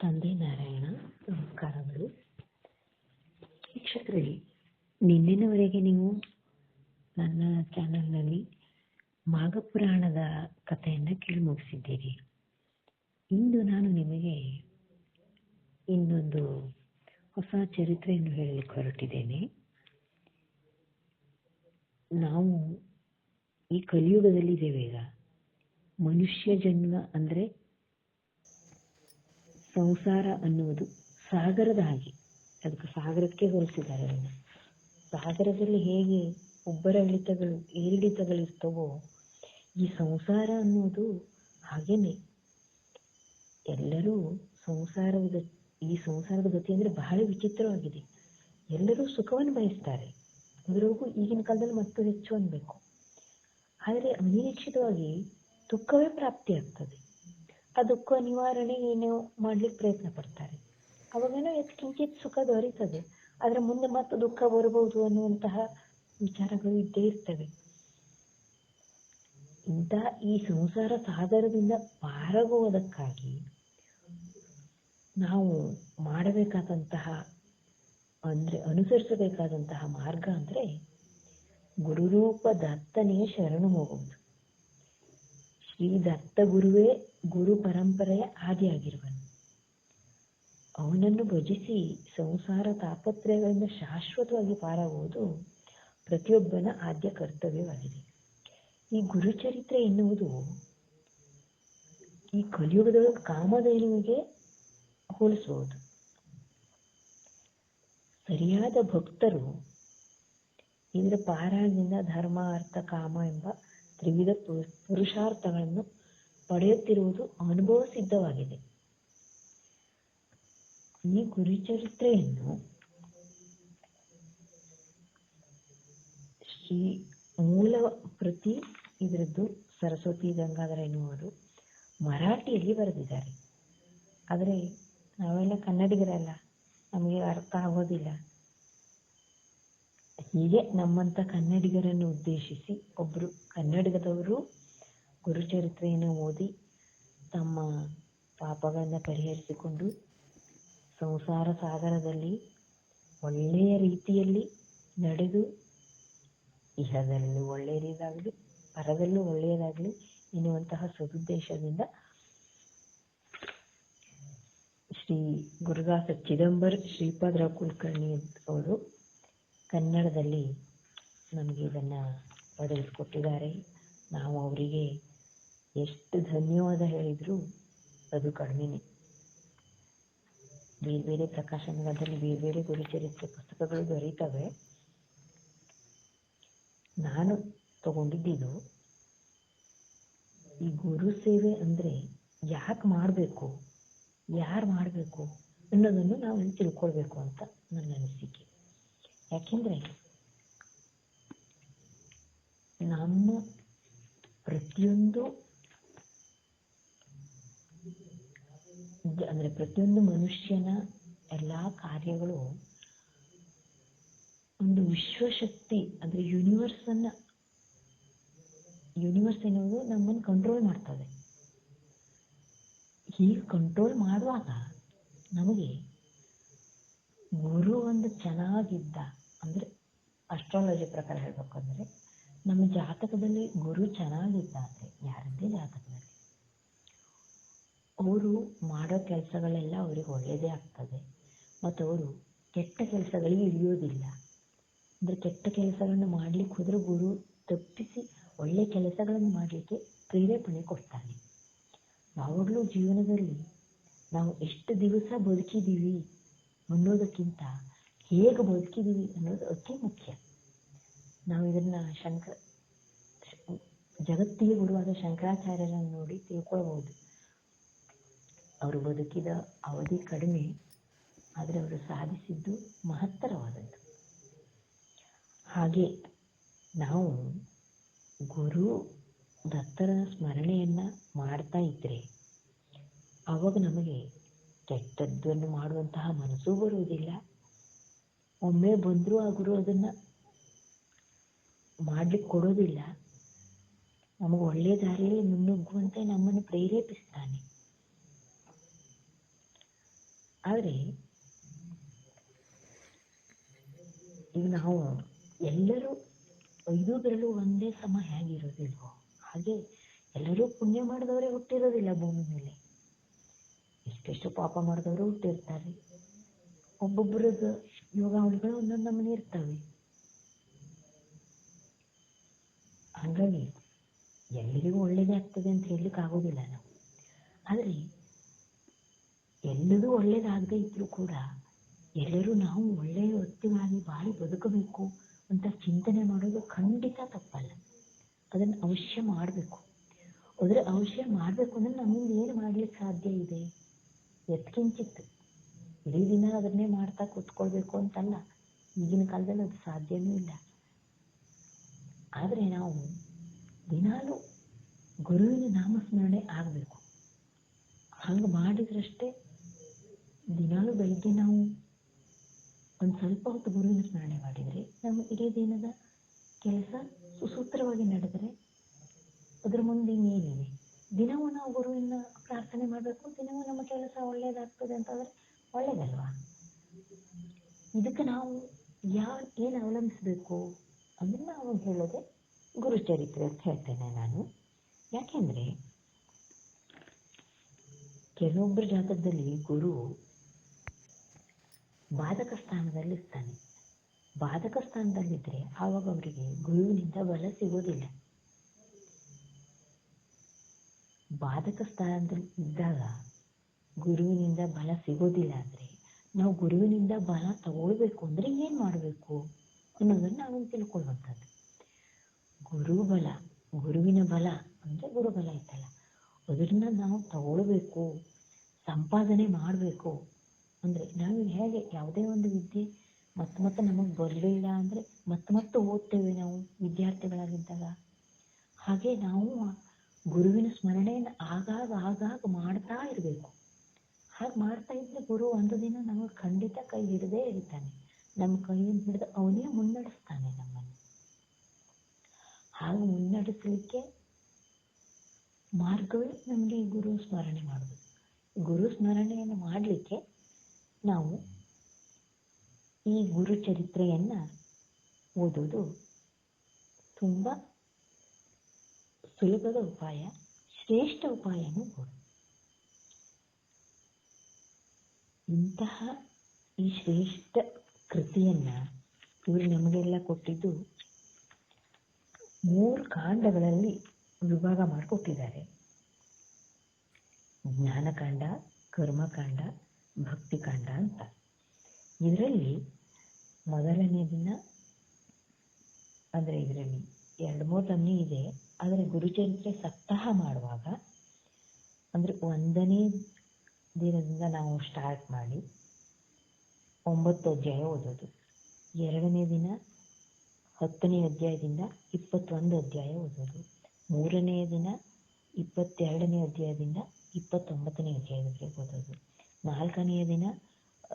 ತಂದೆ ನಾರಾಯಣ, ನಮಸ್ಕಾರಗಳು. ವೀಕ್ಷಕರೇ, ನಿನ್ನೆವರೆಗೆ ನೀವು ನನ್ನ ಚಾನಲ್ನಲ್ಲಿ ಮಾಘಪುರಾಣದ ಕಥೆಯನ್ನು ಕೇಳಿ ಮುಗಿಸಿದ್ದೀರಿ. ಇಂದು ನಾನು ನಿಮಗೆ ಇನ್ನೊಂದು ಹೊಸ ಚರಿತ್ರೆಯನ್ನು ಹೇಳಲಿಕ್ಕೆ ಹೊರಟಿದ್ದೇನೆ. ನಾವು ಈ ಕಲಿಯುಗದಲ್ಲಿದ್ದೇವೆ. ಈಗ ಮನುಷ್ಯ ಜನ್ಮ ಅಂದರೆ ಸಂಸಾರ ಅನ್ನುವುದು ಸಾಗರದ ಹಾಗೆ. ಅದಕ್ಕೆ ಸಾಗರಕ್ಕೆ ಹೋಲಿಸಿದ್ದಾರೆ ಅದನ್ನು. ಸಾಗರದಲ್ಲಿ ಹೇಗೆ ಉಬ್ಬರವಿಳಿತಗಳು ಏರಿಳಿತಗಳಿರ್ತವೋ, ಈ ಸಂಸಾರ ಅನ್ನುವುದು ಹಾಗೇನೆ. ಎಲ್ಲರೂ ಈ ಸಂಸಾರದ ಗತಿ ಅಂದರೆ ಬಹಳ ವಿಚಿತ್ರವಾಗಿದೆ. ಎಲ್ಲರೂ ಸುಖವನ್ನು ಬಯಸ್ತಾರೆ, ಅದರೊಳಗೂ ಈಗಿನ ಕಾಲದಲ್ಲಿ ಮತ್ತು ಹೆಚ್ಚು ಅನ್ಬೇಕು. ಆದರೆ ಅನಿರೀಕ್ಷಿತವಾಗಿ ದುಃಖವೇ ಪ್ರಾಪ್ತಿಯಾಗ್ತದೆ. ಆ ದುಃಖ ನಿವಾರಣೆ ಏನೋ ಮಾಡ್ಲಿಕ್ಕೆ ಪ್ರಯತ್ನ ಪಡ್ತಾರೆ. ಅವಾಗೇನೋ ಕಿಂಚಿತ್ ಸುಖ ದೊರೀತದೆ, ಆದರೆ ಮುಂದೆ ಮತ್ತೆ ದುಃಖ ಬರಬಹುದು ಅನ್ನುವಂತಹ ವಿಚಾರಗಳು ಇದ್ದೇ ಇರ್ತವೆ. ಇಂಥ ಈ ಸಂಸಾರ ಸಾಗರದಿಂದ ಪಾರಾಗುವುದಕ್ಕಾಗಿ ನಾವು ಮಾಡಬೇಕಾದಂತಹ ಅನುಸರಿಸಬೇಕಾದಂತಹ ಮಾರ್ಗ ಅಂದರೆ ಗುರುರೂಪ ದತ್ತನೇ ಶರಣು ಹೋಗುವುದು. ಶ್ರೀ ದತ್ತ ಗುರುವೇ ಗುರು ಪರಂಪರೆಯ ಆದಿಯಾಗಿರುವನು. ಅವನನ್ನು ಭಜಿಸಿ ಸಂಸಾರ ತಾಪತ್ರಯಗಳಿಂದ ಶಾಶ್ವತವಾಗಿ ಪಾರಾಗುವುದು ಪ್ರತಿಯೊಬ್ಬನ ಆದ್ಯ ಕರ್ತವ್ಯವಾಗಿದೆ. ಈ ಗುರುಚರಿತ್ರೆ ಎನ್ನುವುದು ಈ ಕಲಿಯುಗದ ಕಾಮಧೇನುವಿಗೆ ಹೋಲಿಸಬಹುದು. ಸರಿಯಾದ ಭಕ್ತರು ಇದರ ಪಾರಾಯಣದಿಂದ ಧರ್ಮ, ಅರ್ಥ, ಕಾಮ ಎಂಬ ತ್ರಿವಿಧ ಪುರುಷಾರ್ಥಗಳನ್ನು ಪಡೆಯುತ್ತಿರುವುದು ಅನುಭವ ಸಿದ್ಧವಾಗಿದೆ. ಈ ಗುರುಚರಿತ್ರೆಯನ್ನು ಮೂಲ ಪ್ರತಿ ಇದರದ್ದು ಸರಸ್ವತಿ ಗಂಗಾಧರ ಎನ್ನುವರು ಮರಾಠಿಯಲ್ಲಿ ಬರೆದಿದ್ದಾರೆ. ಆದರೆ ನಾವೆಲ್ಲ ಕನ್ನಡಿಗರಲ್ಲ, ನಮಗೆ ಅರ್ಥ ಆಗೋದಿಲ್ಲ. ಹೀಗೆ ನಮ್ಮಂಥ ಕನ್ನಡಿಗರನ್ನು ಉದ್ದೇಶಿಸಿ ಒಬ್ಬರು ಕನ್ನಡದವರು ಗುರುಚರಿತ್ರೆಯನ್ನು ಓದಿ ತಮ್ಮ ಪಾಪಗಳನ್ನು ಪರಿಹರಿಸಿಕೊಂಡು ಸಂಸಾರ ಸಾಗರದಲ್ಲಿ ಒಳ್ಳೆಯ ರೀತಿಯಲ್ಲಿ ನಡೆದು ಇಹದಲ್ಲೂ ಒಳ್ಳೆಯದಾಗಲಿ ಪರದಲ್ಲೂ ಒಳ್ಳೆಯದಾಗಲಿ ಎನ್ನುವಂತಹ ಸದುದ್ದೇಶದಿಂದ ಶ್ರೀ ಗುರುದಾಸ ಚಿದಂಬರ ಶ್ರೀಪಾದರಾವ್ ಕುಲಕರ್ಣಿ ಅವರು ಕನ್ನಡದಲ್ಲಿ ನಮಗೆ ಇದನ್ನು ಒದಗಿಸಿಕೊಟ್ಟಿದ್ದಾರೆ. ನಾವು ಅವರಿಗೆ ಎಷ್ಟು ಧನ್ಯವಾದ ಹೇಳಿದರೂ ಅದು ಕಡಿಮೆನೇ. ಬೇರೆ ಬೇರೆ ಪ್ರಕಾಶನದಲ್ಲಿ ಬೇರೆ ಬೇರೆ ಗುರುಚರಿತ್ರೆ ಪುಸ್ತಕಗಳು ದೊರೀತವೆ. ನಾನು ತಗೊಂಡಿದ್ದು ಈ ಗುರು ಸೇವೆ ಅಂದರೆ ಯಾಕೆ ಮಾಡಬೇಕು, ಯಾರು ಮಾಡಬೇಕು ಅನ್ನೋದನ್ನು ನಾವು ತಿಳ್ಕೊಳ್ಬೇಕು ಅಂತ ನನ್ನ ಅನಿಸಿಕೆ. ಯಾಕೆಂದರೆ ನಮ್ಮ ಪ್ರತಿಯೊಂದು ಮನುಷ್ಯನ ಎಲ್ಲ ಕಾರ್ಯಗಳು ಒಂದು ವಿಶ್ವಶಕ್ತಿ ಅಂದರೆ ಯೂನಿವರ್ಸ್ ಎನ್ನುವುದು ನಮ್ಮನ್ನು ಕಂಟ್ರೋಲ್ ಮಾಡ್ತದೆ. ಹೀಗೆ ಕಂಟ್ರೋಲ್ ಮಾಡುವಾಗ ನಮಗೆ ಗುರು ಒಂದು ಚೆನ್ನಾಗಿದ್ದ ಅಂದರೆ ಅಸ್ಟ್ರಾಲಜಿ ಪ್ರಕಾರ ಹೇಳಬೇಕಂದ್ರೆ ನಮ್ಮ ಜಾತಕದಲ್ಲಿ ಗುರು ಚೆನ್ನಾಗಿದ್ದ ಅಂದರೆ ಯಾರದ್ದೇ ಜಾತಕದಲ್ಲಿ ಅವರು ಮಾಡೋ ಕೆಲಸಗಳೆಲ್ಲ ಅವರಿಗೆ ಒಳ್ಳೆಯದೇ ಆಗ್ತದೆ ಮತ್ತು ಅವರು ಕೆಟ್ಟ ಕೆಲಸಗಳಿಗೆ ಇಳಿಯೋದಿಲ್ಲ. ಅಂದರೆ ಕೆಟ್ಟ ಕೆಲಸಗಳನ್ನು ಮಾಡಲಿಕ್ಕೆ ಹೋದರೆ ಗುರು ತಪ್ಪಿಸಿ ಒಳ್ಳೆಯ ಕೆಲಸಗಳನ್ನು ಮಾಡಲಿಕ್ಕೆ ಪ್ರೇರೇಪಣೆ ಕೊಡ್ತಾನೆ. ಯಾವಾಗಲೂ ಜೀವನದಲ್ಲಿ ನಾವು ಎಷ್ಟು ದಿವಸ ಬದುಕಿದ್ದೀವಿ ಅನ್ನೋದಕ್ಕಿಂತ ಹೇಗೆ ಬದುಕಿದ್ದೀವಿ ಅನ್ನೋದು ಅತಿ ಮುಖ್ಯ. ನಾವು ಇದನ್ನು ಜಗತ್ತಿಗೆ ಗುರುವಾದ ಶಂಕರಾಚಾರ್ಯರನ್ನು ನೋಡಿ ತಿಳ್ಕೊಳ್ಬೋದು. ಅವರು ಬದುಕಿದ ಅವಧಿ ಕಡಿಮೆ, ಆದರೆ ಅವರು ಸಾಧಿಸಿದ್ದು ಮಹತ್ತರವಾದದ್ದು. ಹಾಗೆ ನಾವು ಗುರು ದತ್ತರ ಸ್ಮರಣೆಯನ್ನು ಮಾಡ್ತಾ ಇದ್ದರೆ ಆವಾಗ ನಮಗೆ ಕೆಟ್ಟದ್ದನ್ನು ಮಾಡುವಂತಹ ಮನಸ್ಸೂ ಬರುವುದಿಲ್ಲ. ಒಮ್ಮೆ ಬಂದರೂ ಆ ಗುರು ಅದನ್ನು ಮಾಡಲಿಕ್ಕೆ ಕೊಡೋದಿಲ್ಲ. ನಮಗೆ ಒಳ್ಳೆಯ ದಾರಿಯಲ್ಲಿ ಮುನ್ನುಗ್ಗುವಂತೆ ನಮ್ಮನ್ನು ಪ್ರೇರೇಪಿಸ್ತಾನೆ. ಆದರೆ ಈಗ ನಾವು ಎಲ್ಲರೂ 5 ಬೆರಳು ಒಂದೇ ಸಮ ಹೇಗಿರೋದಿಲ್ವೋ ಹಾಗೆ ಎಲ್ಲರೂ ಪುಣ್ಯ ಮಾಡಿದವರೇ ಹುಟ್ಟಿರೋದಿಲ್ಲ ಭೂಮಿ ಮೇಲೆ. ಎಷ್ಟೆಷ್ಟು ಪಾಪ ಮಾಡಿದವರು ಹುಟ್ಟಿರ್ತಾರೆ. ಒಬ್ಬೊಬ್ಬರದ ಯೋಗಾವಳಿಗಳು ಒಂದೊಂದು ನಮೂನೆ ಇರ್ತವೆ. ಹಾಗಾಗಿ ಎಲ್ಲರಿಗೂ ಒಳ್ಳೇದೇ ಆಗ್ತದೆ ಅಂತ ಹೇಳಲಿಕ್ಕೆ ಆಗೋದಿಲ್ಲ ನಾವು. ಆದರೆ ಎಲ್ಲರೂ ಒಳ್ಳೇದಾಗದೇ ಇದ್ರೂ ಕೂಡ ಎಲ್ಲರೂ ನಾವು ಒಳ್ಳೆಯ ವ್ಯಕ್ತಿಗಳಾಗಿ ಬಾಳಿ ಬದುಕಬೇಕು ಅಂತ ಚಿಂತನೆ ಮಾಡೋದು ಖಂಡಿತ ತಪ್ಪಲ್ಲ. ಅದನ್ನು ಅವಶ್ಯ ಮಾಡಬೇಕು. ಆದರೆ ಅವಶ್ಯ ಮಾಡಬೇಕು ಅಂದರೆ ನಮ್ಮಿಂದ ಏನು ಮಾಡ್ಲಿಕ್ಕೆ ಸಾಧ್ಯ ಇದೆ? ಎತ್ಕಿಂಚಿತ್ತು ಇಡೀ ದಿನ ಅದನ್ನೇ ಮಾಡ್ತಾ ಕೂತ್ಕೊಳ್ಬೇಕು ಅಂತಲ್ಲ. ಈಗಿನ ಕಾಲದಲ್ಲಿ ಅದು ಸಾಧ್ಯವೂ ಇಲ್ಲ. ಆದರೆ ನಾವು ದಿನಾಲೂ ಗುರುವಿನ ನಾಮಸ್ಮರಣೆ ಆಗಬೇಕು. ಹಂಗೆ ಮಾಡಿದ್ರಷ್ಟೇ ದಿನಾಲೂ ಬೆಳಿಗ್ಗೆ ನಾವು ಒಂದು ಸ್ವಲ್ಪ ಹೊತ್ತು ಗುರುವಿನ ಸ್ಮರಣೆ ಮಾಡಿದರೆ ನಮ್ಮ ಇಡೀ ದಿನದ ಕೆಲಸ ಸುಸೂತ್ರವಾಗಿ ನಡೆದರೆ ಅದರ ಮುಂದೆ ಇನ್ನೇನಿದೆ? ದಿನವೂ ನಾವು ಗುರುವಿನ ಪ್ರಾರ್ಥನೆ ಮಾಡಬೇಕು, ದಿನವೂ ನಮ್ಮ ಕೆಲಸ ಒಳ್ಳೆಯದಾಗ್ತದೆ ಅಂತಂದರೆ ಒಳ್ಳೆಯದಲ್ವಾ? ಇದಕ್ಕೆ ನಾವು ಏನು ಅವಲಂಬಿಸಬೇಕು ಅಂದರೆ ನಾವು ಹೇಳೋದೆ ಗುರುಚರಿತ್ರೆ ಅಂತ ಹೇಳ್ತೇನೆ ನಾನು. ಯಾಕೆಂದರೆ ಕೆಲವೊಬ್ಬರ ಜಾತಕದಲ್ಲಿ ಗುರು ಬಾಧಕ ಸ್ಥಾನದಲ್ಲಿರ್ತಾನೆ. ಬಾಧಕ ಸ್ಥಾನದಲ್ಲಿದ್ದರೆ ಆವಾಗ ಅವರಿಗೆ ಗುರುವಿನಿಂದ ಬಲ ಸಿಗೋದಿಲ್ಲ. ಬಾಧಕ ಸ್ಥಾನದಲ್ಲಿ ಇದ್ದಾಗ ಗುರುವಿನಿಂದ ಬಲ ಸಿಗೋದಿಲ್ಲ ಅಂದರೆ ನಾವು ಗುರುವಿನಿಂದ ಬಲ ತಗೊಳ್ಬೇಕು ಅಂದರೆ ಏನು ಮಾಡಬೇಕು ಅನ್ನೋದನ್ನು ನಾವು ತಿಳ್ಕೊಳ್ಳುವಂಥದ್ದು. ಗುರುಬಲ, ಗುರುವಿನ ಬಲ ಅಂದರೆ ಗುರುಬಲ ಇತ್ತಲ್ಲ, ಅದನ್ನು ನಾವು ತಗೊಳ್ಬೇಕು, ಸಂಪಾದನೆ ಮಾಡಬೇಕು. ಅಂದರೆ ನಾವು ಹೇಗೆ ಯಾವುದೇ ಒಂದು ವಿದ್ಯೆ ಮತ್ತೆ ನಮಗೆ ಬರಲಿಲ್ಲ ಅಂದರೆ ಮತ್ತೆ ಓದ್ತೇವೆ ನಾವು ವಿದ್ಯಾರ್ಥಿಗಳಾಗಿದ್ದಾಗ. ಹಾಗೆ ನಾವು ಗುರುವಿನ ಸ್ಮರಣೆಯನ್ನು ಆಗಾಗ ಮಾಡ್ತಾ ಇರಬೇಕು. ಹಾಗೆ ಮಾಡ್ತಾ ಇದ್ದರೆ ಗುರು ಒಂದು ದಿನ ನಮಗೆ ಖಂಡಿತ ಕೈ ಹಿಡಿದೇ ಹಿಡಿತಾನೆ. ನಮ್ಮ ಕೈಯನ್ನು ಹಿಡಿದು ಅವನೇ ಮುನ್ನಡೆಸ್ತಾನೆ ನಮ್ಮನ್ನು. ಹಾಗೆ ಮುನ್ನಡೆಸಲಿಕ್ಕೆ ಮಾರ್ಗವೇ ನಮಗೆ ಗುರು ಸ್ಮರಣೆ ಮಾಡೋದು. ಗುರು ಸ್ಮರಣೆಯನ್ನು ಮಾಡಲಿಕ್ಕೆ ನಾವು ಈ ಗುರು ಚರಿತ್ರೆಯನ್ನು ಓದೋದು ತುಂಬ ಸುಲಭದ ಉಪಾಯ, ಶ್ರೇಷ್ಠ ಉಪಾಯನೂ ಕೂಡ. ಇಂತಹ ಈ ಶ್ರೇಷ್ಠ ಕೃತಿಯನ್ನು ಇವರು ನಮಗೆಲ್ಲ ಕೊಟ್ಟಿದ್ದು 3 ಕಾಂಡಗಳಲ್ಲಿ ವಿಭಾಗ ಮಾಡಿಕೊಟ್ಟಿದ್ದಾರೆ. ಜ್ಞಾನಕಾಂಡ, ಕರ್ಮಕಾಂಡ, ಭಕ್ತಿಕಾಂಡ ಅಂತ. ಇದರಲ್ಲಿ ಮೊದಲನೇ ದಿನ ಅಂದರೆ ಇದರಲ್ಲಿ 2-3 ನಮೂನೆ ಇದೆ. ಆದರೆ ಗುರುಚರಿತ್ರೆ ಸಪ್ತಾಹ ಮಾಡುವಾಗ ಅಂದರೆ 1ನೇ ದಿನದಿಂದ ನಾವು ಸ್ಟಾರ್ಟ್ ಮಾಡಿ 9 ಅಧ್ಯಾಯ ಓದೋದು. 2ನೇ ದಿನ 10ನೇ ಅಧ್ಯಾಯದಿಂದ 21 ಅಧ್ಯಾಯ ಓದೋದು. 3ನೇ ದಿನ 22ನೇ ಅಧ್ಯಾಯದಿಂದ 29ನೇ ಅಧ್ಯಾಯದವರೆಗೆ ಓದೋದು. 4ನೇ ದಿನ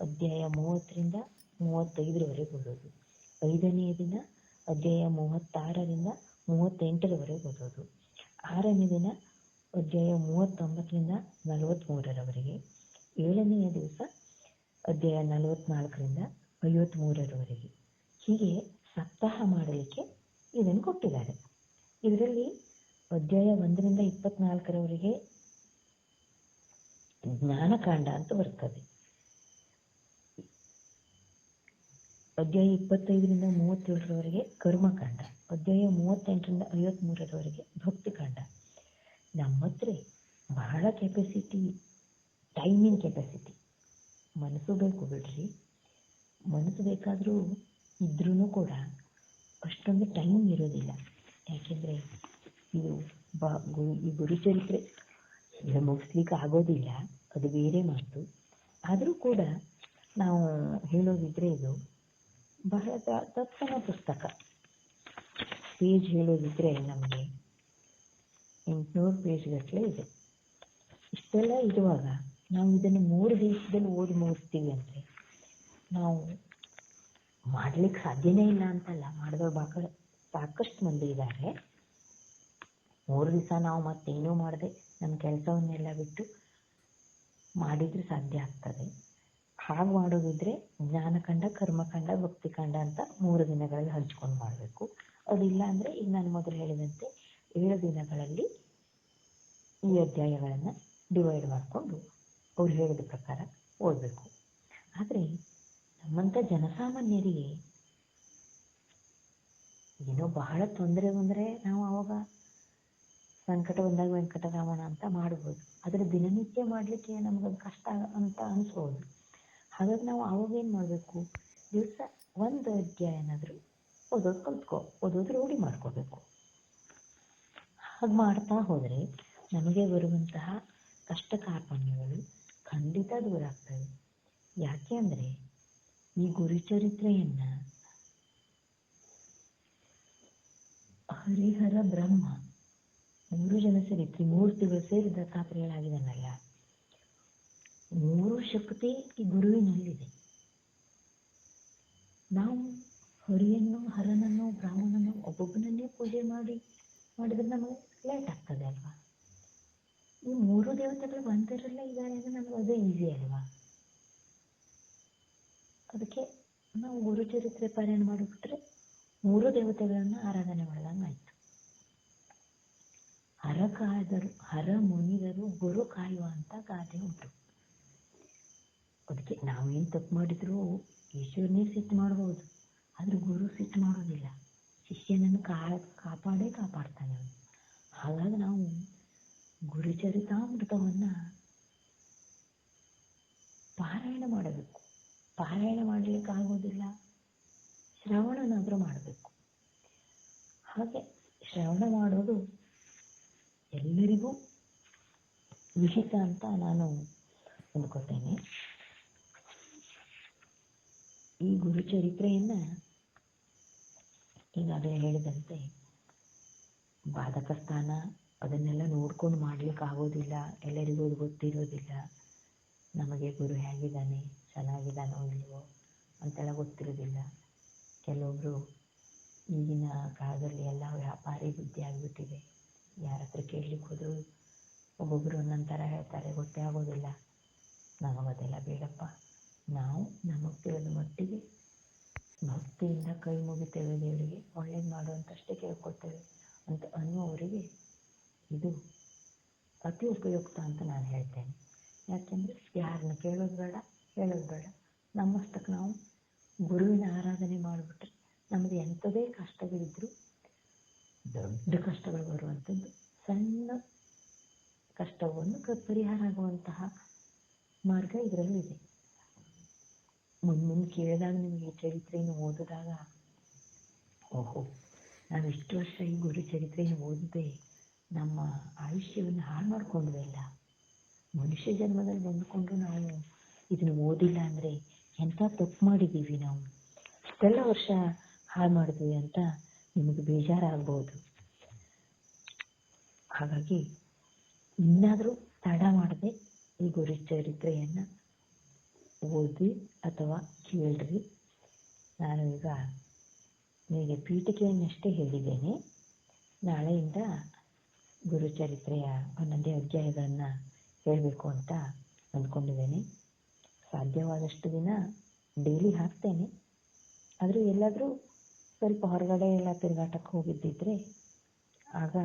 ಅಧ್ಯಾಯ 30ರಿಂದ 35ರವರೆಗೆ ಓದೋದು. 5ನೇ ದಿನ ಅಧ್ಯಾಯ 36ರಿಂದ 38ರವರೆಗೆ ಓದೋದು. 6ನೇ ದಿನ ಅಧ್ಯಾಯ 39ರಿಂದ 43ರವರೆಗೆ. 7ನೇ ದಿವಸ ಅಧ್ಯಾಯ 44ರಿಂದ 53ರವರೆಗೆ. ಹೀಗೆ ಸಪ್ತಾಹ ಮಾಡಲಿಕ್ಕೆ ಇದನ್ನು ಕೊಟ್ಟಿದ್ದಾರೆ. ಇದರಲ್ಲಿ ಅಧ್ಯಾಯ 1ರಿಂದ 24ರವರೆಗೆ ಜ್ಞಾನಕಾಂಡ ಅಂತ ಬರ್ತದೆ. ಅಧ್ಯಾಯ 25ರಿಂದ 37ರವರೆಗೆ ಕರ್ಮಕಾಂಡ. ಅಧ್ಯಾಯ 38ರಿಂದ 53ರವರೆಗೆ ಭಕ್ತಿಕಾಂಡ. ನಮ್ಮ ಹತ್ರ ಬಹಳ ಕೆಪಾಸಿಟಿ, ಟೈಮಿಂಗ್ ಕೆಪಾಸಿಟಿ, ಮನಸ್ಸು ಬೇಕು ಬಿಡ್ರಿ. ಮನಸ್ಸು ಬೇಕಾದರೂ ಇದ್ರೂ ಕೂಡ ಅಷ್ಟೊಂದು ಟೈಮ್ ಇರೋದಿಲ್ಲ. ಯಾಕೆಂದರೆ ಇದು ಈ ಗುರುಚರಿತ್ರೆ ಮುಗಿಸ್ಲಿಕ್ಕೆ ಆಗೋದಿಲ್ಲ, ಅದು ಬೇರೆ ಮಾತು. ಆದರೂ ಕೂಡ ನಾವು ಹೇಳೋದಿದ್ರೆ ಇದು ಬಹಳ ದಪ್ಪನ ಪುಸ್ತಕ. ಪೇಜ್ ಹೇಳೋದಿದ್ರೆ ನಮಗೆ 800 ಪೇಜ್ಗಟ್ಟಲೆ ಇದೆ. ಇಷ್ಟೆಲ್ಲ ಇರುವಾಗ ನಾವು ಇದನ್ನು 3 ದಿವಸದಲ್ಲಿ ಓದಿ ಮುಗಿಸ್ತೀವಿ ಅಂದರೆ ನಾವು ಮಾಡಲಿಕ್ಕೆ ಸಾಧ್ಯನೇ ಇಲ್ಲ ಅಂತಲ್ಲ, ಮಾಡಿದವ್ರು ಸಾಕಷ್ಟು ಮಂದಿ ಇದ್ದಾರೆ. 3 ದಿವಸ ನಾವು ಮತ್ತೇನೂ ಮಾಡದೆ ನಮ್ಮ ಕೆಲಸವನ್ನೆಲ್ಲ ಬಿಟ್ಟು ಮಾಡಿದರೆ ಸಾಧ್ಯ ಆಗ್ತದೆ. ಹಾಗೆ ಮಾಡೋದಿದ್ರೆ ಜ್ಞಾನಖಂಡ, ಕರ್ಮಖಂಡ, ಭಕ್ತಿಖಂಡ ಅಂತ 3 ದಿನಗಳಲ್ಲಿ ಹಂಚ್ಕೊಂಡು ಮಾಡಬೇಕು. ಅದಿಲ್ಲ ಅಂದರೆ ಈಗ ನಾನು ಮೊದಲು ಹೇಳಿದಂತೆ 7 ದಿನಗಳಲ್ಲಿ ಈ ಅಧ್ಯಾಯಗಳನ್ನು ಡಿವೈಡ್ ಮಾಡಿಕೊಂಡು ಅವ್ರು ಹೇಳಿದ ಪ್ರಕಾರ ಓದಬೇಕು. ಆದರೆ ನಮ್ಮಂಥ ಜನಸಾಮಾನ್ಯರಿಗೆ ಏನೋ ಬಹಳ ತೊಂದರೆ ಬಂದರೆ ನಾವು ಆವಾಗ ಸಂಕಟ ಬಂದಾಗ ವೆಂಕಟರಮಣ ಅಂತ ಮಾಡ್ಬೋದು. ಆದರೆ ದಿನನಿತ್ಯ ಮಾಡಲಿಕ್ಕೆ ನಮಗದು ಕಷ್ಟ ಅಂತ ಅನಿಸ್ಬೋದು. ಹಾಗಾಗಿ ನಾವು ಆವಾಗ ಏನು ಮಾಡಬೇಕು, ದಿವಸ ಒಂದು ಅಧ್ಯಾಯನಾದರೂ ಓದೋದು ಕಲ್ತ್ಕೋ, ಓದೋದು ರೂಢಿ ಮಾಡ್ಕೋಬೇಕು. ಹಾಗೆ ಮಾಡ್ತಾ ಹೋದರೆ ನಮಗೆ ಬರುವಂತಹ ಕಷ್ಟ ಕಾರ್ಪಣ್ಯಗಳು ಖಂಡಿತ ದೂರ ಆಗ್ತವೆ. ಯಾಕೆ ಅಂದರೆ ಈ ಗುರುಚರಿತ್ರೆಯನ್ನು ಹರಿಹರ ಬ್ರಹ್ಮ 3 ಜನ ಸೇರಿ ತ್ರಿಮೂರ್ತಿಗಳು ಸೇರಿ ದತ್ತಾತ್ರೇಯರಾಗಿದ್ದಾನಲ್ಲ, 3 ಶಕ್ತಿ ಈ ಗುರುವಿನಲ್ಲಿದೆ. ನಾವು ಹರಿಯನ್ನು, ಹರನನ್ನು, ಬ್ರಾಹ್ಮಣನನ್ನು ಒಬ್ಬೊಬ್ಬನನ್ನೇ ಪೂಜೆ ಮಾಡಿದ್ರೆ ನಮಗೆ ಲೇಟ್ ಆಗ್ತದೆ ಅಲ್ವಾ. ಈ 3 ದೇವತೆಗಳು ಬಂದಿರಲ್ಲ ಇದ್ದಾರೆ ಅಂದರೆ ನಮಗೆ ಅದು ಈಸಿ ಅಲ್ವಾ. ಅದಕ್ಕೆ ನಾವು ಗುರುಚರಿತ್ರೆ ಪಾರಾಯಣ ಮಾಡಿಬಿಟ್ರೆ 3 ದೇವತೆಗಳನ್ನು ಆರಾಧನೆ ಮಾಡಿದಂಗೆ ಆಯಿತು. ಹರ ಕಾಯ್ದರು, ಹರ ಮುನಿದರು ಗುರು ಕಾಯುವ ಅಂತ ಗಾದೆ ಉಂಟು. ಅದಕ್ಕೆ ನಾವೇನು ತಪ್ಪು ಮಾಡಿದರೂ ಈಶ್ವರನೇ ಸಿಟ್ಟು ಮಾಡ್ಬೋದು, ಆದರೆ ಗುರು ಸಿಟ್ಟು ಮಾಡೋದಿಲ್ಲ. ಶಿಷ್ಯನನ್ನು ಕಾಪಾಡ್ತಾನೆ ಅವನು. ಹಾಗಾಗಿ ನಾವು ಗುರುಚರಿತಾಮೃತವನ್ನು ಪಾರಾಯಣ ಮಾಡಬೇಕು. ಪಾರಾಯಣ ಮಾಡಲಿಕ್ಕೆ ಆಗೋದಿಲ್ಲ, ಶ್ರವಣನಾದರೂ ಮಾಡಬೇಕು. ಹಾಗೆ ಶ್ರವಣ ಮಾಡೋದು ಎಲ್ಲರಿಗೂ ವಿಹಿತ ಅಂತ ನಾನು ಅಂದ್ಕೋತೇನೆ. ಈ ಗುರುಚರಿತ್ರೆಯನ್ನು ಈಗಾಗಲೇ ಹೇಳಿದಂತೆ ಬಾಧಕ ಸ್ಥಾನ ಅದನ್ನೆಲ್ಲ ನೋಡ್ಕೊಂಡು ಮಾಡ್ಲಿಕ್ಕೆ ಆಗೋದಿಲ್ಲ, ಎಲ್ಲರಿಗೂ ಅದು ಗೊತ್ತಿರೋದಿಲ್ಲ. ನಮಗೆ ಗುರು ಹೇಗಿದ್ದಾನೆ, ಚೆನ್ನಾಗಿದ್ದಾನೋ ಇಲ್ವೋ ಅಂತೆಲ್ಲ ಗೊತ್ತಿರೋದಿಲ್ಲ. ಕೆಲವೊಬ್ಬರು ಈಗಿನ ಕಾಲದಲ್ಲಿ ಎಲ್ಲ ವ್ಯಾಪಾರಿ ಬುದ್ಧಿ ಆಗಿಬಿಟ್ಟಿದೆ. ಯಾರ ಹತ್ರ ಕೇಳಲಿಕ್ಕೆ ಹೋದರೂ ಒಬ್ಬೊಬ್ಬರು ಒಂದೊಂದು ಥರ ಹೇಳ್ತಾರೆ, ಗೊತ್ತೇ ಆಗೋದಿಲ್ಲ. ನಮಗದೆಲ್ಲ ಬೇಡಪ್ಪ, ನಾವು ನಮಗೆ ತಿಳಿದ ಮಟ್ಟಿಗೆ ಭಕ್ತಿಯಿಂದ ಕೈ ಮುಗಿತೇವೆ, ದೇವರಿಗೆ ಒಳ್ಳೇದು ಮಾಡುವಂತಷ್ಟೇ ಕೇಳ್ಕೊಳ್ತೇವೆ ಅಂತ ಅನ್ನುವವರಿಗೆ ಇದು ಅತಿ ಉಪಯುಕ್ತ ಅಂತ ನಾನು ಹೇಳ್ತೇನೆ. ಯಾಕೆಂದರೆ ಯಾರನ್ನ ಕೇಳೋದು ಬೇಡ, ಹೇಳೋದು ಬೇಡ. ನಮ್ಮಷ್ಟಕ್ಕೆ ನಾವು ಗುರುವಿನ ಆರಾಧನೆ ಮಾಡಿಬಿಟ್ರೆ ನಮ್ಮದು ಎಂಥದೇ ಕಷ್ಟಗಳಿದ್ದರೂ, ದೊಡ್ಡ ಕಷ್ಟಗಳು ಬರುವಂಥದ್ದು ಸಣ್ಣ ಕಷ್ಟವನ್ನು ಪರಿಹಾರ ಆಗುವಂತಹ ಮಾರ್ಗ ಇದರಲ್ಲಿದೆ. ಮುಂದೆ ಕೇಳಿದಾಗ ನಿಮಗೆ ಈ ಚರಿತ್ರೆಯನ್ನು ಓದಿದಾಗ, ಓಹೋ, ನಾವು ಇಷ್ಟು ವರ್ಷ ಈ ಗುರು ಚರಿತ್ರೆಯನ್ನು ಓದದೆ ನಮ್ಮ ಆಯುಷ್ಯವನ್ನು ಹಾಳು ಮಾಡ್ಕೊಂಡ್ವಲ್ಲ, ಮನುಷ್ಯ ಜನ್ಮದಲ್ಲಿ ಬಂದುಕೊಂಡು ನಾವು ಇದನ್ನು ಓದಿಲ್ಲ ಅಂದರೆ ಎಂಥ ತಪ್ಪು ಮಾಡಿದ್ದೀವಿ, ನಾವು ಇಷ್ಟೆಲ್ಲ ವರ್ಷ ಹಾಳು ಮಾಡಿದ್ವಿ ಅಂತ ನಿಮಗೆ ಬೇಜಾರಾಗ್ಬೋದು. ಹಾಗಾಗಿ ಇನ್ನಾದರೂ ತಡ ಮಾಡದೆ ಈ ಗುರು ಚರಿತ್ರೆಯನ್ನು ಓದಿ ಅಥವಾ ಕೇಳ್ರಿ. ನಾನು ಈಗ ನಿಮಗೆ ಪೀಠಿಕೆಯನ್ನಷ್ಟೇ ಹೇಳಿದ್ದೇನೆ. ನಾಳೆಯಿಂದ ಗುರುಚರಿತ್ರೆಯ ಒಂದೊಂದೇ ಅಧ್ಯಾಯಗಳನ್ನು ಹೇಳಬೇಕು ಅಂತ ಅಂದ್ಕೊಂಡಿದ್ದೇನೆ. ಸಾಧ್ಯವಾದಷ್ಟು ದಿನ ಡೈಲಿ ಹಾಕ್ತೇನೆ. ಆದರೂ ಎಲ್ಲಾದರೂ ಸ್ವಲ್ಪ ಹೊರಗಡೆ ಎಲ್ಲ ತಿರುಗಾಟಕ್ಕೆ ಹೋಗಿದ್ದಿದ್ರೆ ಆಗ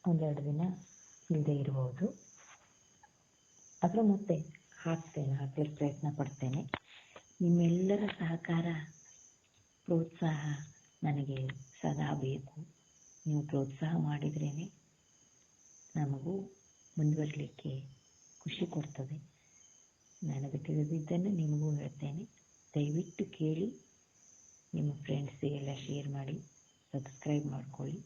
1-2 ದಿನ ಇಲ್ಲದೆ ಇರಬಹುದು. ಆದರೆ ಮತ್ತೆ ಹಾಕ್ಲಿಕ್ಕೆ ಪ್ರಯತ್ನ ಪಡ್ತೇನೆ. ನಿಮ್ಮೆಲ್ಲರ ಸಹಕಾರ, ಪ್ರೋತ್ಸಾಹ ನನಗೆ ಸದಾ ಬೇಕು. ನೀವು ಪ್ರೋತ್ಸಾಹ ಮಾಡಿದ್ರೇ ನಮಗೂ ಮುಂದುವರಲಿಕ್ಕೆ ಖುಷಿ ಕೊಡ್ತದೆ. ನನಗೆ ತಿಳಿದಿದ್ದನ್ನು ನಿಮಗೂ ಹೇಳ್ತೇನೆ. ದಯವಿಟ್ಟು ಕೇಳಿ, ನಿಮ್ಮ ಫ್ರೆಂಡ್ಸಿಗೆಲ್ಲ ಶೇರ್ ಮಾಡಿ, ಸಬ್ಸ್ಕ್ರೈಬ್ ಮಾಡ್ಕೊಳ್ಳಿ.